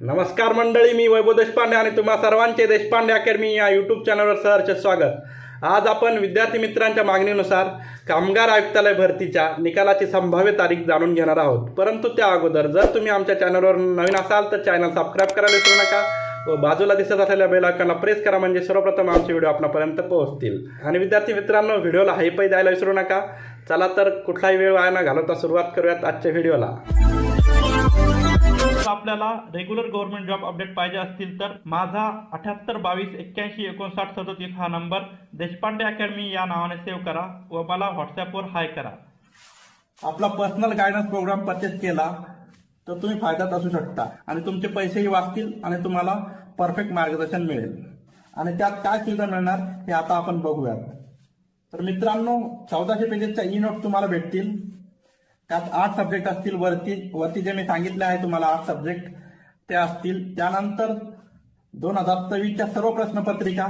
नमस्कार मंडळी, मी वैभव देशपांडे आणि तुम्हा सर्वांचे देशपांडे अकॅडमी या यूट्यूब चॅनलवर सहर्ष स्वागत। आज आपण विद्यार्थी मित्रांच्या मागणीनुसार कामगार आयुक्तालय भरतीच्या निकालाची संभाव्य तारीख जाणून घेणार आहोत। परंतु त्या अगोदर जर तुम्ही आमच्या चॅनलवर नवीन असाल तर चॅनल सबस्क्राइब करायला विसरू नका व बाजूला दिसत असलेल्या बेल आयकॉनला प्रेस करा, म्हणजे सर्वप्रथम आमचे व्हिडिओ आपल्यापर्यंत पोहोचतील। आणि विद्यार्थी मित्रांनो, व्हिडिओला हाईपही द्यायला विसरू नका। चला तर कुठलाही वेळ वाया न घालवता सुरुवात करूयात आजच्या व्हिडिओला। आपल्याला रेग्युलर गव्हर्नमेंट जॉब अपडेट पाहिजे असतील तर माझा 7822815937 हा नंबर देशपांडे अकॅडमी या नावाने सेव्ह करा व मला व्हॉट्सॲपवर हाय करा। आपला पर्सनल गायडन्स प्रोग्राम परचेस केला तर तुम्ही फायद्यात असू शकता आणि तुमचे पैसेही वाचतील आणि तुम्हाला परफेक्ट मार्गदर्शन मिळेल। आणि त्यात काय सुविधा मिळणार हे आता आपण बघूयात। तर मित्रांनो, 1400 पेजेसच्या ई नोट तुम्हाला भेटतील। त्यात 8 सब्जेक्ट असतील। वरती जे मी सांगितले आहे तुम्हाला 8 सब्जेक्ट ते असतील। त्यानंतर 2023च्या सर्व प्रश्नपत्रिका,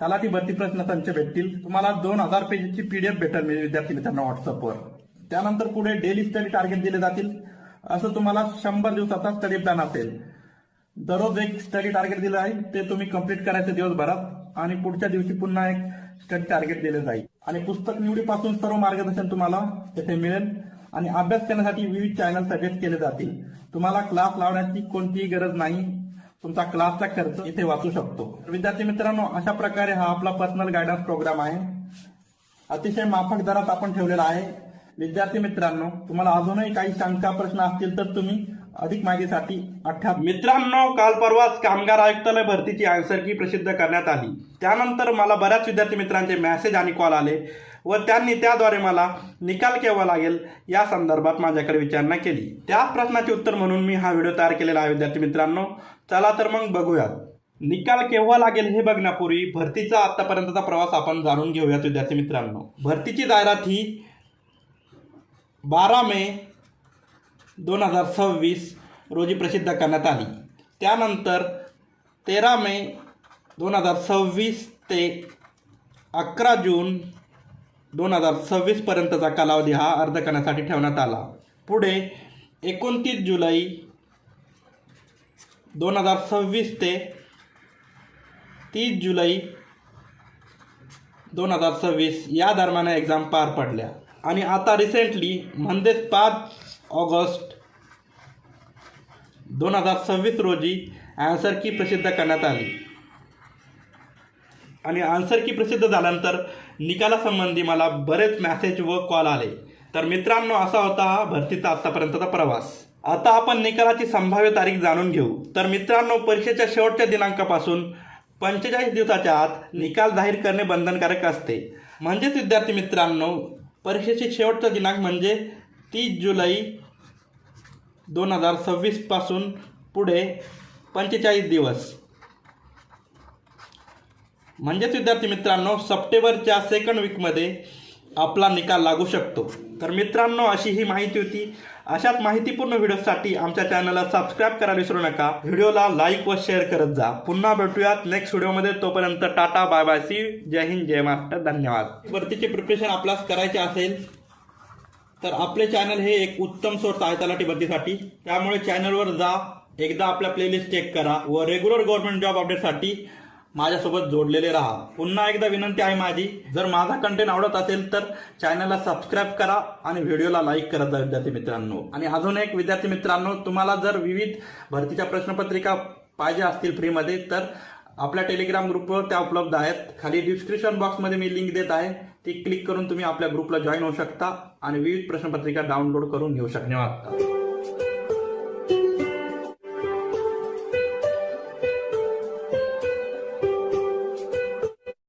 तलाठी भरती प्रश्नसंच भेटतील। तुम्हाला 2000 पेजेसची PDF भेटेल विद्यार्थी मित्रांनो व्हॉट्सअपवर। त्यानंतर पुढे डेली स्टडी टार्गेट दिले जातील। असं तुम्हाला 100 दिवसाचा स्टडी प्लॅन असेल। दररोज एक स्टडी टार्गेट दिलं आहे, ते तुम्ही कंप्लीट करायचं दिवसभरात आणि पुढच्या दिवशी पुन्हा एक स्टडी टार्गेट दिले जाईल। आणि पुस्तक निवडीपासून सर्व मार्गदर्शन तुम्हाला तेथे मिळेल आणि अभ्यास करण्यासाठी विविध चॅनल सजेस्ट केले जातील। तुम्हाला क्लास लावण्याची कोणतीही गरज नाही, तुमचा क्लासचा खर्च इथे वाचू शकतो। विद्यार्थी मित्रांनो, अशा प्रकारे हा आपला पर्सनल गायडन्स प्रोग्राम आहे। अतिशय माफक दरात आपण ठेवलेला आहे। विद्यार्थी मित्रांनो, तुम्हाला अजूनही काही शंका प्रश्न असतील तर तुम्ही अधिक माहितीसाठी मित्रांनो, काल परवाच कामगार आयुक्तालय भरतीची आन्सर की प्रसिद्ध करण्यात आली। त्यानंतर मला बऱ्याच विद्यार्थी मित्रांचे मेसेज आणि कॉल आले व त्यांनी त्याद्वारे मला निकाल केव्हा लागेल या संदर्भात माझ्याकडे विचारणा केली। त्याच प्रश्नाचे उत्तर म्हणून मी हा व्हिडिओ तयार केलेला आहे। विद्यार्थी मित्रांनो, चला तर मग बघूयात। निकाल केव्हा लागेल हे बघण्यापूर्वी भरतीचा आतापर्यंतचा प्रवास आपण जाणून घेऊयात। विद्यार्थी मित्रांनो, भरतीची जाहिरात ही 12 मे 2026 रोजी प्रसिद्ध करण्यात आली। त्यानंतर 13 मे 2026 ते 11 जून 2026 पर्यंतचा कालावधी हा अर्ज करण्यासाठी ठेवण्यात आला। पुढे 29 जुलै 2026 ते 30 जुलै 2026 या दरम्यान एक्झाम पार पडल्या आणि आता रिसेंटली म्हणजेच 5 ऑगस्ट 2026 रोजी आन्सर की प्रसिद्ध करण्यात आली। आणि आन्सर की प्रसिद्ध झाल्यानंतर निकालासंबंधी मला बरेच मेसेज व कॉल आले। तर मित्रांनो, असा होता हा भरतीचा आतापर्यंतचा प्रवास। आता आपण निकालाची संभाव्य तारीख जाणून घेऊ। तर मित्रांनो, परीक्षेच्या शेवटच्या दिनांकापासून 45 दिवसाच्या आत निकाल जाहीर करणे बंधनकारक असते। म्हणजेच विद्यार्थी मित्रांनो, परीक्षेची शेवटचा दिनांक म्हणजे 30 जुलै 2026 पासून पुढे 45 दिवस, म्हणजेच विद्यार्थी मित्रांनो सप्टेंबरच्या सेकंड वीकमध्ये आपला निकाल लागू शकतो। तर मित्रांनो, अशी ही माहिती होती। अशाच माहितीपूर्ण व्हिडिओसाठी आमच्या चॅनलला सबस्क्राईब करायला विसरू नका। व्हिडिओला लाईक व शेअर करत जा। पुन्हा भेटूयात नेक्स्ट व्हिडिओमध्ये। तोपर्यंत tata, bye bye, see you, जय हिंद, जय महाराष्ट्र, धन्यवाद। भरतीचे प्रिपरेशन आपल्यास करायचे असेल तर आपले चॅनल हे एक उत्तम सोर्स आहे तलाठी भरतीसाठी। त्यामुळे चॅनलवर जा, एकदा आपल्या प्लेलिस्ट चेक करा व रेग्युलर गव्हर्नमेंट जॉब अपडेटसाठी माझ्यासोबत जोडलेले राहा। पुन्हा एकदा विनंती आहे माझी, जर माझा कंटेंट आवडत असेल तर चॅनलला सबस्क्राईब करा आणि व्हिडिओला लाईक करत जा विद्यार्थी मित्रांनो। आणि अजून एक विद्यार्थी मित्रांनो, तुम्हाला जर विविध भरतीच्या प्रश्नपत्रिका पाहिजे असतील फ्रीमध्ये तर आपल्या टेलिग्राम ग्रुपवर त्या उपलब्ध आहेत। खाली डिस्क्रिप्शन बॉक्समध्ये मी लिंक देत आहे, ती क्लिक करून तुम्ही आपल्या ग्रुपला जॉईन होऊ शकता आणि विविध प्रश्नपत्रिका डाउनलोड करून घेऊ शकता। धन्यवाद।